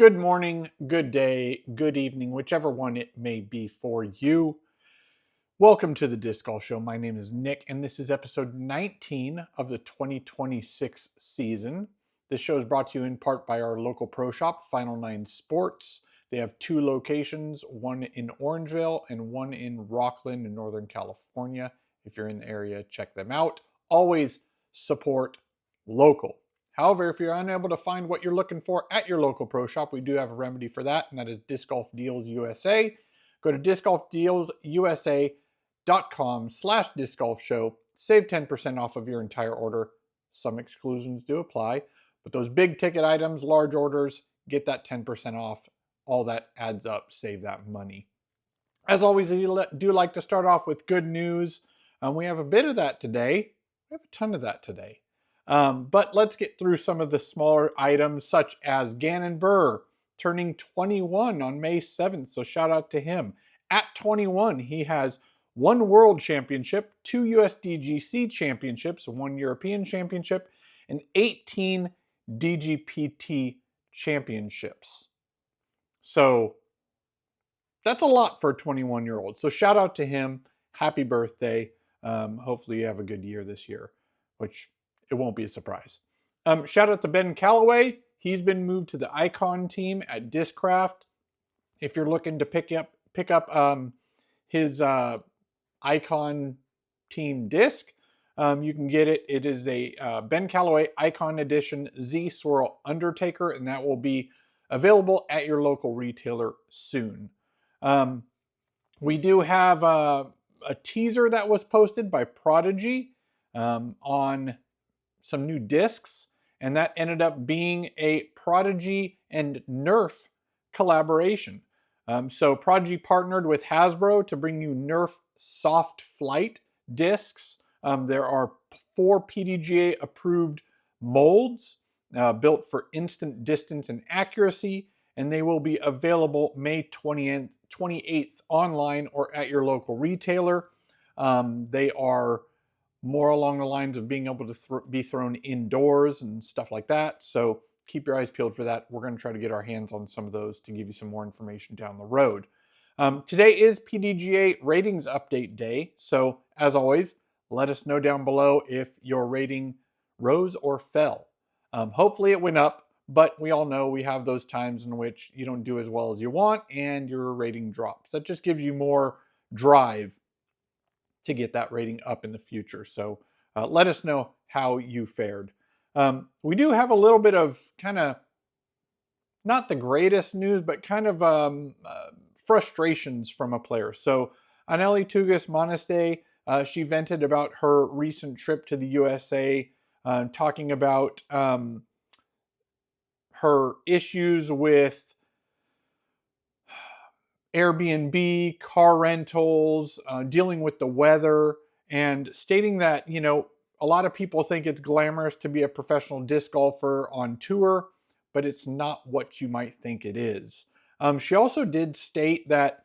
Good morning, good day, good evening, whichever one it may be for you. Welcome to the Disc Golf Show. My name is Nick, and this is episode 19 of the 2026 season. This show is brought to you in part by our local pro shop, Final Nine Sports. They have two locations, one in Orangevale and one in Rocklin in Northern California. If you're in the area, check them out. Always support local. However, if you're unable to find what you're looking for at your local pro shop, we do have a remedy for that, and that is Disc Golf Deals USA. Go to discgolfdealsusa.com/disc golf show. Save 10% off of your entire order. Some exclusions do apply, but those big ticket items, large orders, get that 10% off. All that adds up. Save that money. As always, I do like to start off with good news. We have a bit of that today. We have a ton of that today. But let's get through some of the smaller items, such as Gannon Buhr turning 21 on May 7th, so shout out to him. At 21, he has one World Championship, two USDGC Championships, one European Championship, and 18 DGPT Championships. So that's a lot for a 21-year-old. So shout out to him. Happy birthday. Hopefully you have a good year this year, which it won't be a surprise. Shout out to Ben Callaway. He's been moved to the Icon team at Discraft. If you're looking to pick up his Icon team disc, you can get it. It is a Ben Callaway Icon Edition Z Swirl Undertaker, and that will be available at your local retailer soon. We do have a teaser that was posted by Prodigy on some new discs, and that ended up being a Prodigy and NERF collaboration. So Prodigy partnered with Hasbro to bring you NERF Soft Flight discs. There are 4 PDGA approved molds built for instant distance and accuracy, and they will be available May 28th online or at your local retailer. They are more along the lines of being able to be thrown indoors and stuff like that. So keep your eyes peeled for that. We're going to try to get our hands on some of those to give you some more information down the road. Today is PDGA ratings update day. So as always, let us know down below if your rating rose or fell. Hopefully it went up, but we all know we have those times in which you don't do as well as you want and your rating drops. That just gives you more drive to get that rating up in the future. So let us know how you fared. We do have a little bit of kind of, not the greatest news, but kind of frustrations from a player. So Anneli-Tougjas Manniste, she vented about her recent trip to the USA, talking about her issues with Airbnb, car rentals, dealing with the weather, and stating that, you know, a lot of people think it's glamorous to be a professional disc golfer on tour, but it's not what you might think it is. She also did state that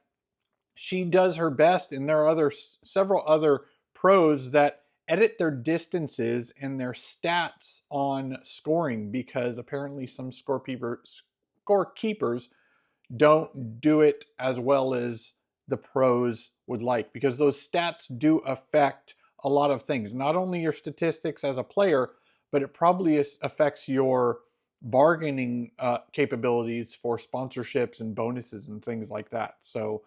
she does her best, and there are several other pros that edit their distances and their stats on scoring, because apparently some scorekeepers don't do it as well as the pros would like, because those stats do affect a lot of things. Not only your statistics as a player, but it probably affects your bargaining capabilities for sponsorships and bonuses and things like that. So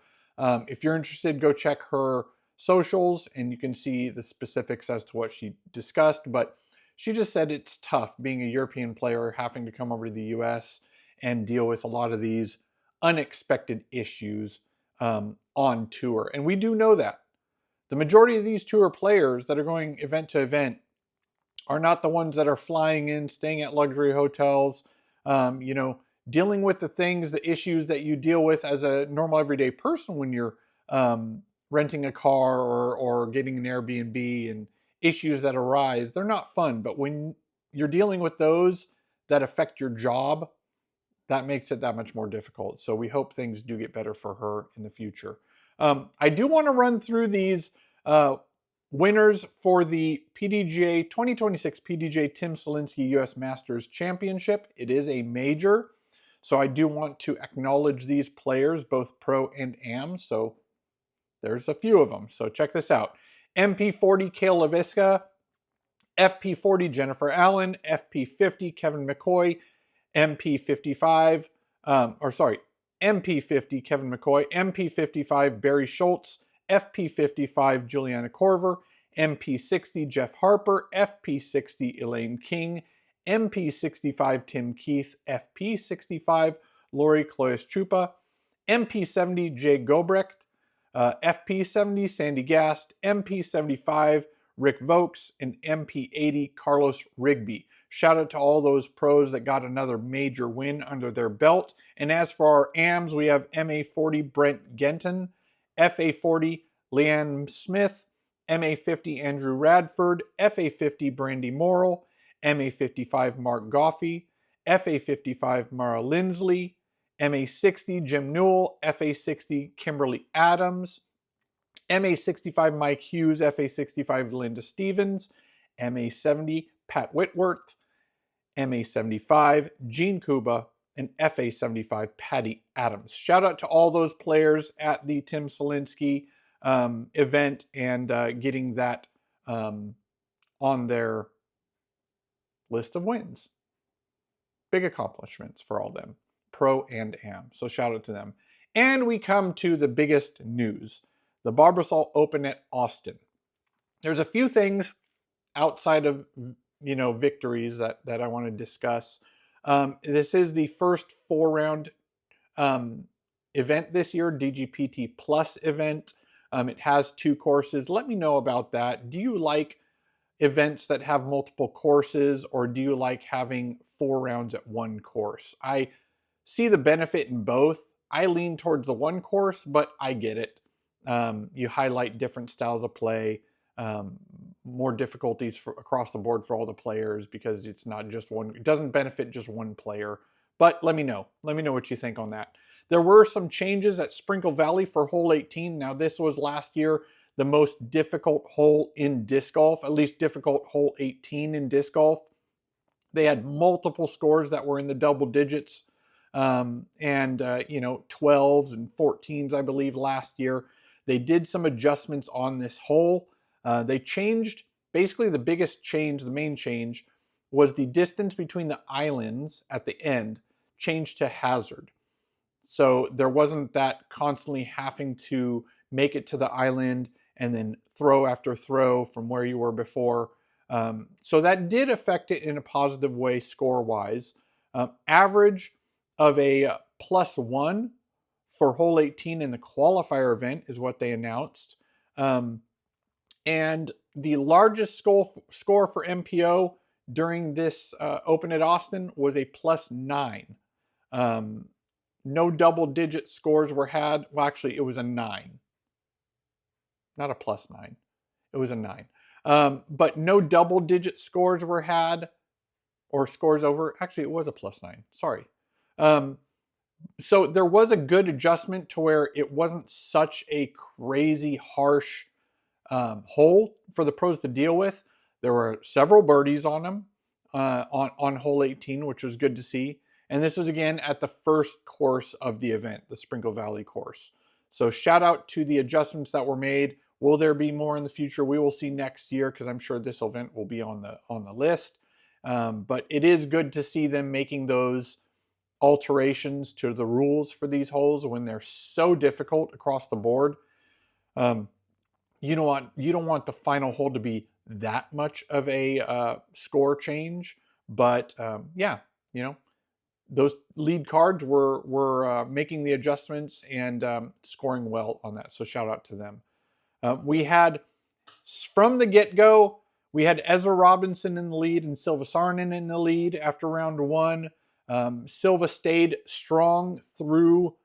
if you're interested, go check her socials and you can see the specifics as to what she discussed. But she just said it's tough being a European player, having to come over to the US and deal with a lot of these unexpected issues on tour. And we do know that the majority of these tour players that are going event to event are not the ones that are flying in, staying at luxury hotels, you know, dealing with the things, the issues that you deal with as a normal everyday person when you're renting a car or getting an Airbnb, and issues that arise. They're not fun, but when you're dealing with those that affect your job, that makes it that much more difficult. So we hope things do get better for her in the future. I do want to run through these winners for the PDGA 2026 PDGA Tim Selinske US Masters Championship. It is a major. So I do want to acknowledge these players, both pro and am. So there's a few of them. So check this out. MP40 Kale LaVisca, FP40 Jennifer Allen, FP50 Kevin McCoy, MP55, MP50 Kevin McCoy, MP55 Barry Schultz, FP55 Juliana Corver, MP60 Jeff Harper, FP60 Elaine King, MP65 Tim Keith, FP65 Lori Cloyes Chupa, MP70 Jay Gobrecht, FP70 Sandy Gast, MP75 Rick Vokes, and MP80 Carlos Rigby. Shout out to all those pros that got another major win under their belt. And as for our AMs, we have MA40 Brent Genton, FA40 Leanne Smith, MA50 Andrew Radford, FA50 Brandy Morrill, MA55 Mark Goffey, FA55 Mara Lindsley, MA60 Jim Newell, FA60 Kimberly Adams, MA65 Mike Hughes, FA65 Linda Stevens, MA70 Pat Whitworth, MA75 Gene Kuba, and FA75 Patty Adams. Shout out to all those players at the Tim Selinske event and getting that on their list of wins. Big accomplishments for all them, pro and am. So shout out to them. And we come to the biggest news, the Barbasol Open at Austin. There's a few things outside of, victories that I want to discuss. This is the first 4-round event this year, DGPT Plus event. It has 2 courses. Let me know about that. Do you like events that have multiple courses, or do you like having 4 rounds at one course? I see the benefit in both. I lean towards the one course, but I get it. You highlight different styles of play, more difficulties across the board for all the players, because it's not just one. It doesn't benefit just one player. But let me know. Let me know what you think on that. There were some changes at Sprinkle Valley for hole 18. Now, this was last year the most difficult hole in disc golf, at least difficult hole 18 in disc golf. They had multiple scores that were in the double digits, and 12s and 14s, I believe, last year. They did some adjustments on this hole. They changed, basically the biggest change, the main change, was the distance between the islands at the end changed to hazard. So there wasn't that constantly having to make it to the island and then throw after throw from where you were before. So that did affect it in a positive way score-wise. Average of a +1 for hole 18 in the qualifier event is what they announced. And the largest score for MPO during this Open at Austin was a +9. No double-digit scores were had. Well, actually, it was a 9. Not a +9. It was a 9. But no double-digit scores were had, or scores over. Actually, it was a +9. Sorry. So there was a good adjustment to where it wasn't such a crazy, harsh hole for the pros to deal with. There were several birdies on them on hole 18, which was good to see. And this was, again, at the first course of the event, the Sprinkle Valley course. So shout out to the adjustments that were made. Will there be more in the future? We will see next year, because I'm sure this event will be on the list. But it is good to see them making those alterations to the rules for these holes when they're so difficult across the board. You don't want the final hole to be that much of a score change, but those lead cards were making the adjustments and scoring well on that. So shout out to them. We had, from the get-go, we had Ezra Robinson in the lead and Silva Sarnen in the lead after round 1. Silva stayed strong through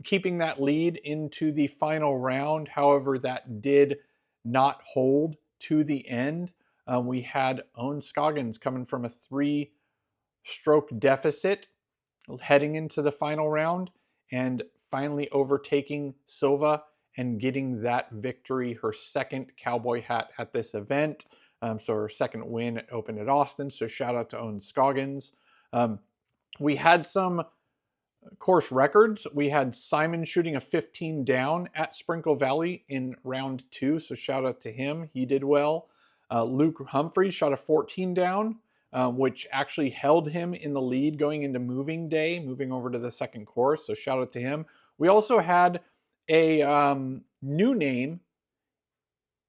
keeping that lead into the final round. However, that did not hold to the end. We had Owen Scoggins coming from a 3-stroke deficit heading into the final round and finally overtaking Silva and getting that victory, her second cowboy hat at this event. So her second win at Open at Austin. So shout out to Owen Scoggins. We had some course records. We had Simon shooting a 15 down at Sprinkle Valley in round 2, so shout out to him. He did well. Luke Humphreys shot a 14 down, which actually held him in the lead going into moving day, moving over to the second course, so shout out to him. We also had a new name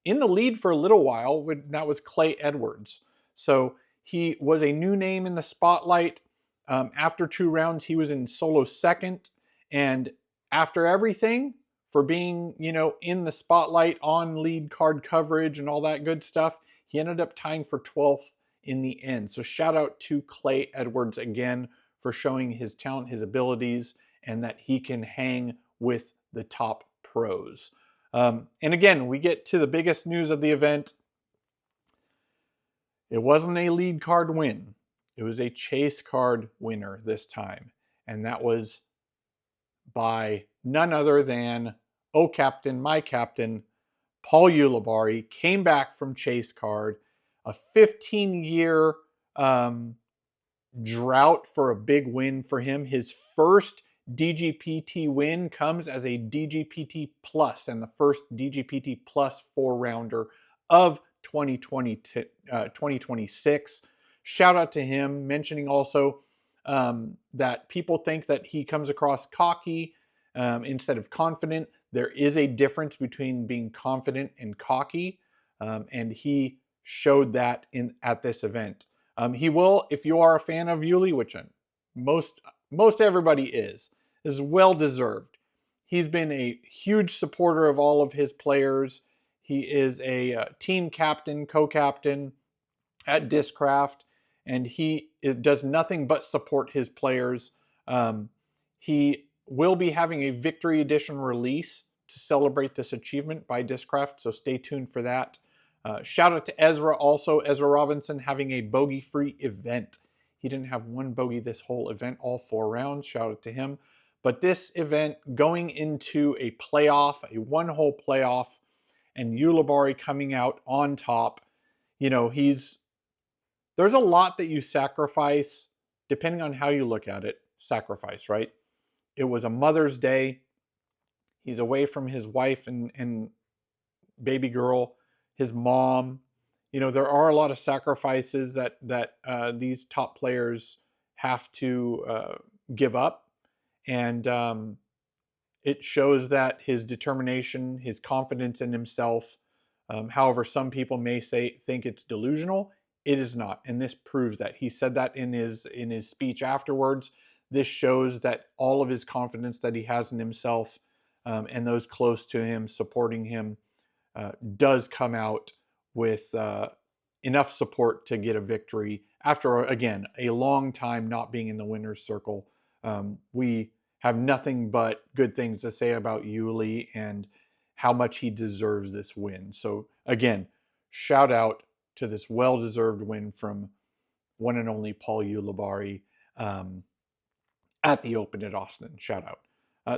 in the lead for a little while, that was Clay Edwards. So he was a new name in the spotlight. After 2 rounds, he was in solo second. And after everything, for being, in the spotlight on lead card coverage and all that good stuff, he ended up tying for 12th in the end. So shout out to Clay Edwards again for showing his talent, his abilities, and that he can hang with the top pros. And again, we get to the biggest news of the event. It wasn't a lead card win. It was a chase card winner this time. And that was by none other than, captain, my captain, Paul Ulibarri. Came back from chase card. A 15-year drought for a big win for him. His first DGPT win comes as a DGPT Plus, and the first DGPT Plus 4-rounder of 2026. Shout out to him, mentioning also that people think that he comes across cocky instead of confident. There is a difference between being confident and cocky, and he showed that at this event. He will, if you are a fan of Uli, which most everybody is well deserved. He's been a huge supporter of all of his players. He is a team captain, co-captain at Discraft, and he does nothing but support his players. He will be having a Victory Edition release to celebrate this achievement by Discraft, so stay tuned for that. Shout out to Ezra also, Ezra Robinson having a bogey-free event. He didn't have one bogey this whole event, all 4 rounds. Shout out to him. But this event going into a playoff, a 1-hole playoff, and Ulibarri coming out on top, there's a lot that you sacrifice, depending on how you look at it, sacrifice, right? It was a Mother's Day. He's away from his wife and baby girl, his mom. There are a lot of sacrifices that these top players have to give up. And it shows that his determination, his confidence in himself, however some people may think it's delusional, it is not. And this proves that. He said that in his speech afterwards. This shows that all of his confidence that he has in himself and those close to him supporting him does come out with enough support to get a victory after, again, a long time not being in the winner's circle. We have nothing but good things to say about Uli and how much he deserves this win. So again, shout out to this well-deserved win from one and only Paul Ulibarri at the Open at Austin. Shout out.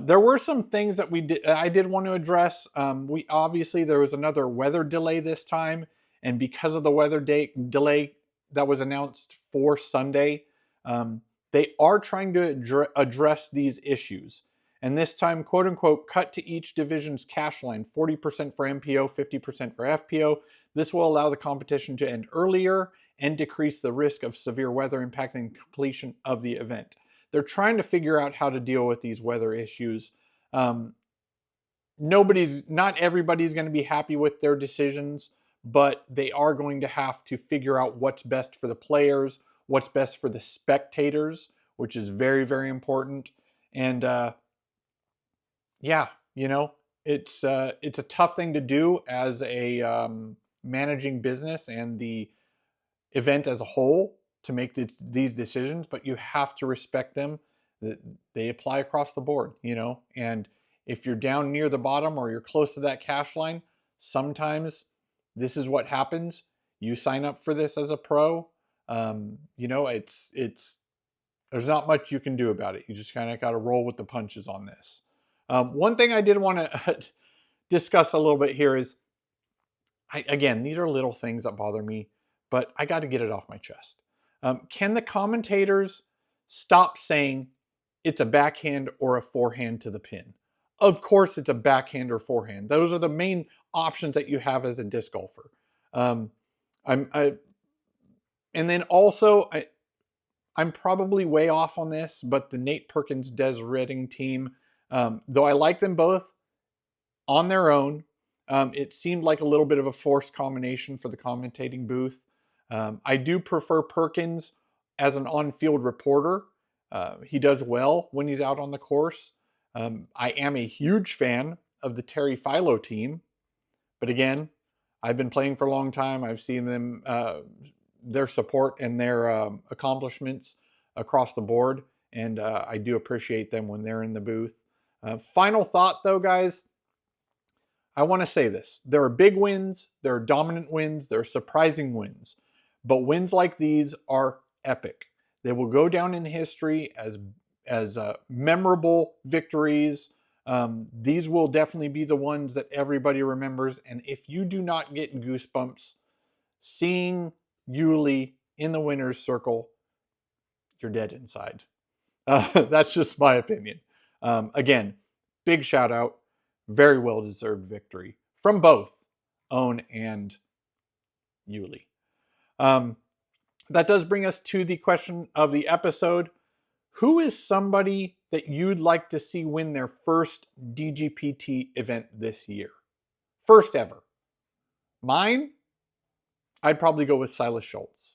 There were some things that I did want to address. There was another weather delay this time, and because of the weather delay that was announced for Sunday, they are trying to address these issues. And this time, quote unquote, cut to each division's cash line, 40% for MPO, 50% for FPO. This will allow the competition to end earlier and decrease the risk of severe weather impacting completion of the event. They're trying to figure out how to deal with these weather issues. Not everybody's going to be happy with their decisions, but they are going to have to figure out what's best for the players, what's best for the spectators, which is very, very important. And it's a tough thing to do as a managing business and the event as a whole to make these decisions, but you have to respect them. They apply across the board, and if you're down near the bottom or you're close to that cash line, sometimes this is what happens. You sign up for this as a pro. It's there's not much you can do about it. You just kind of got to roll with the punches on this. One thing I did want to discuss a little bit here is, again, these are little things that bother me, but I got to get it off my chest. Can the commentators stop saying it's a backhand or a forehand to the pin. Of course, it's a backhand or forehand. Those are the main options that you have as a disc golfer. And then also, I'm probably way off on this, but the Nate Perkins Des Redding team, though I like them both on their own, it seemed like a little bit of a forced combination for the commentating booth. I do prefer Perkins as an on-field reporter. He does well when he's out on the course. I am a huge fan of the Terry Philo team, but again, I've been playing for a long time. I've seen them, their support and their accomplishments across the board, and I do appreciate them when they're in the booth. Final thought though, guys, I want to say this. There are big wins, there are dominant wins, there are surprising wins, but wins like these are epic. They will go down in history as memorable victories. These will definitely be the ones that everybody remembers. And if you do not get goosebumps seeing Yuli in the winner's circle, you're dead inside. That's just my opinion. Again, big shout out. Very well-deserved victory from both Owen and Yuli. That does bring us to the question of the episode. Who is somebody that you'd like to see win their first DGPT event this year? First ever. Mine? I'd probably go with Silas Schultz.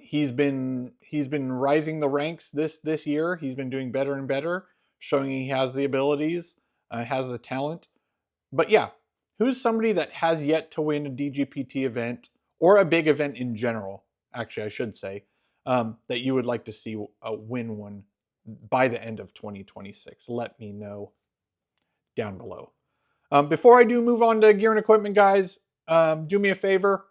He's been rising the ranks this year. He's been doing better and better, showing he has the abilities, has the talent. But yeah, who's somebody that has yet to win a DGPT event or a big event in general? Actually, I should say, that you would like to see win one by the end of 2026. Let me know down below. Before I do move on to gear and equipment, guys, do me a favor.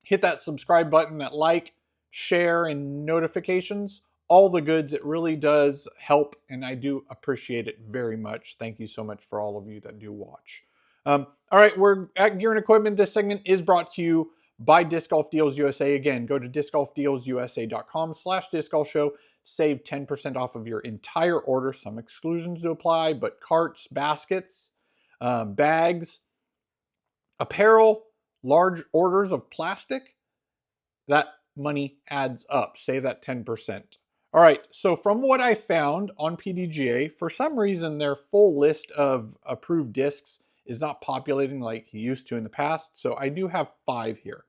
Hit that subscribe button, that like, share, and notifications. All the goods. It really does help, and I do appreciate it very much. Thank you so much for all of you that do watch. All right, we're at gear and equipment. This segment is brought to you by Disc Golf Deals USA. Again, go to discgolfdealsusa.com/discgolfshow. Save 10% off of your entire order. Some exclusions to apply, but carts, baskets, bags, apparel, large orders of plastic, that money adds up. Save that 10%. All right, so from what I found on PDGA, for some reason their full list of approved discs is not populating like he used to in the past. So I do have 5 here.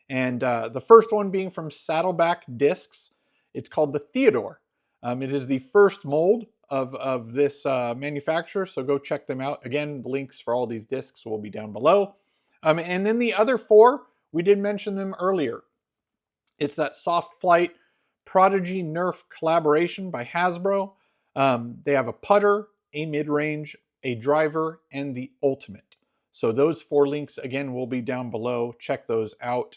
And the first one being from Saddleback Discs. It's called the Theodore. It is the first mold of this manufacturer, so go check them out. Again, the links for all these discs will be down below. And then the other 4, we did mention them earlier. It's that Soft Flight Prodigy NERF collaboration by Hasbro. They have a putter, a mid-range, a driver, and the ultimate. So those 4 links, again, will be down below. Check those out.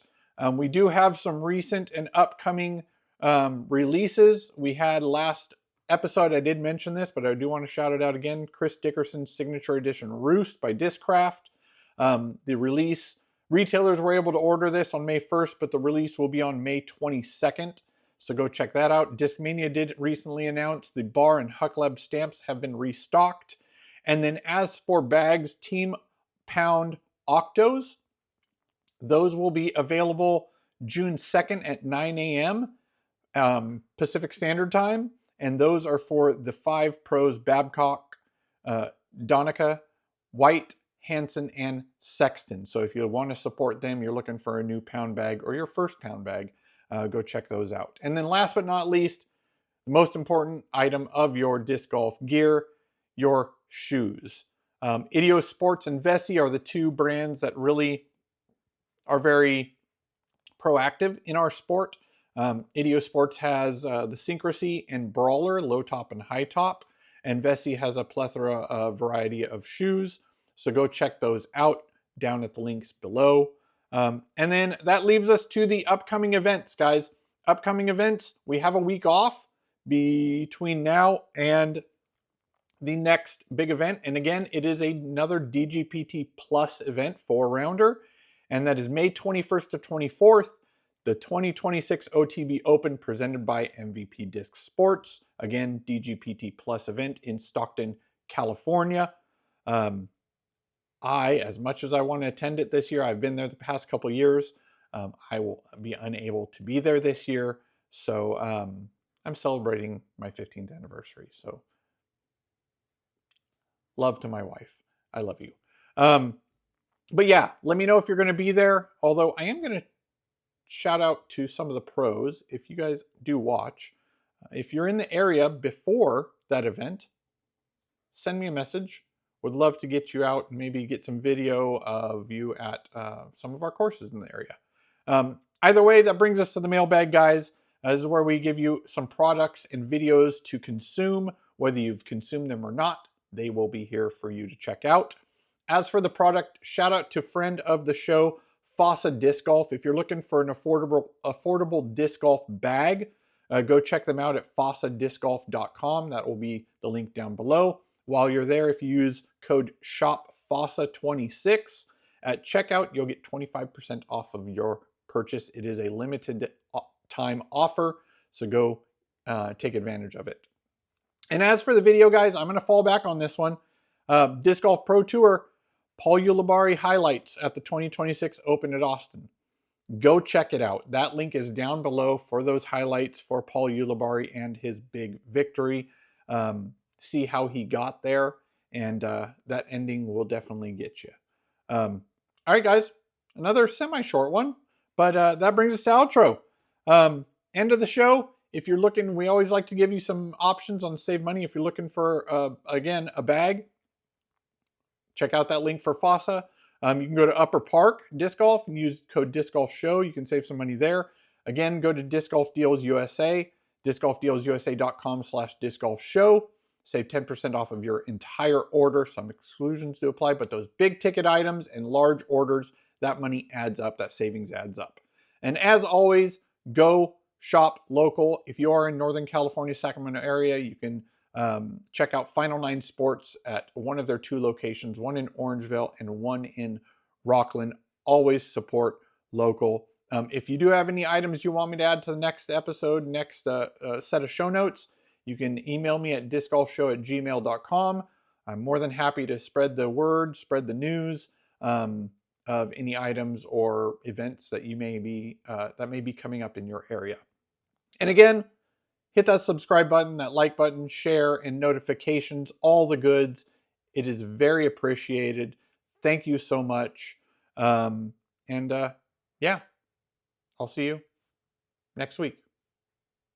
We do have some recent and upcoming releases. We had last episode, I did mention this, but I do want to shout it out again. Chris Dickerson's Signature Edition Roost by Discraft. The release, retailers were able to order this on May 1st, but the release will be on May 22nd. So go check that out. Discmania did recently announce the Buhr and Huk Lab stamps have been restocked. And then as for bags, Team Pound Octos, those will be available June 2nd at 9 a.m. Pacific Standard Time. And those are for the 5 pros Babcock, Donica, White, Hansen, and Sexton. So if you want to support them, you're looking for a new pound bag or your first pound bag, go check those out. And then last but not least, the most important item of your disc golf gear, your shoes. Idios Sports and Vessi are the 2 brands that really are very proactive in our sport. Idios Sports has the Syncrasy and Brawler, low top and high top, and Vessi has a plethora of variety of shoes. So go check those out down at the links below. And then that leaves us to the upcoming events, guys. Upcoming events, we have a week off between now and the next big event. And again, it is another DGPT Plus event, 4-rounder. And that is May 21st to 24th. the 2026 OTB Open presented by MVP Disc Sports. Again, DGPT Plus event in Stockton, California. As much as I want to attend it this year, I've been there the past couple years. I will be unable to be there this year. So I'm celebrating my 15th anniversary. So love to my wife. I love you. But yeah, let me know if you're going to be there. Although I am going to shout out to some of the pros if you guys do watch. If you're in the area before that event, send me a message. Would love to get you out and maybe get some video of you at some of our courses in the area. Either way, that brings us to the mailbag, guys. This is where we give you some products and videos to consume. Whether you've consumed them or not, they will be here for you to check out. As for the product, shout out to friend of the show, Fossa Disc Golf. If you're looking for an affordable disc golf bag, go check them out at fossadiscgolf.com. That will be the link down below. While you're there, if you use code SHOPFOSSA26 at checkout, you'll get 25% off of your purchase. It is a limited time offer, so go take advantage of it. And as for the video, guys, I'm going to fall back on this one. Disc Golf Pro Tour, Paul Ulibarri highlights at the 2026 Open at Austin. Go check it out. That link is down below for those highlights for Paul Ulibarri and his big victory. See how he got there, and that ending will definitely get you. All right, guys, another semi-short one, but that brings us to outro. End of the show. If you're looking, we always like to give you some options on save money. If you're looking for, again, a bag, check out that link for Fossa. You can go to Upper Park Disc Golf and use code DiscGolfShow. You can save some money there. Again, go to Disc Golf Deals USA, discgolfdealsusa.com/discgolfshow. Save 10% off of your entire order. Some exclusions do apply, but those big ticket items and large orders, that money adds up, that savings adds up. And as always, go shop local. If you are in Northern California, Sacramento area, you can check out Final Nine Sports at one of their 2 locations, one in Orangevale and one in Rocklin. Always support local. If you do have any items you want me to add to the next episode, next set of show notes, you can email me at discgolfshow@gmail.com. I'm more than happy to spread the word, spread the news of any items or events that you may be coming up in your area. And again, hit that subscribe button, that like button, share, and notifications, all the goods. It is very appreciated. Thank you so much. Yeah, I'll see you next week.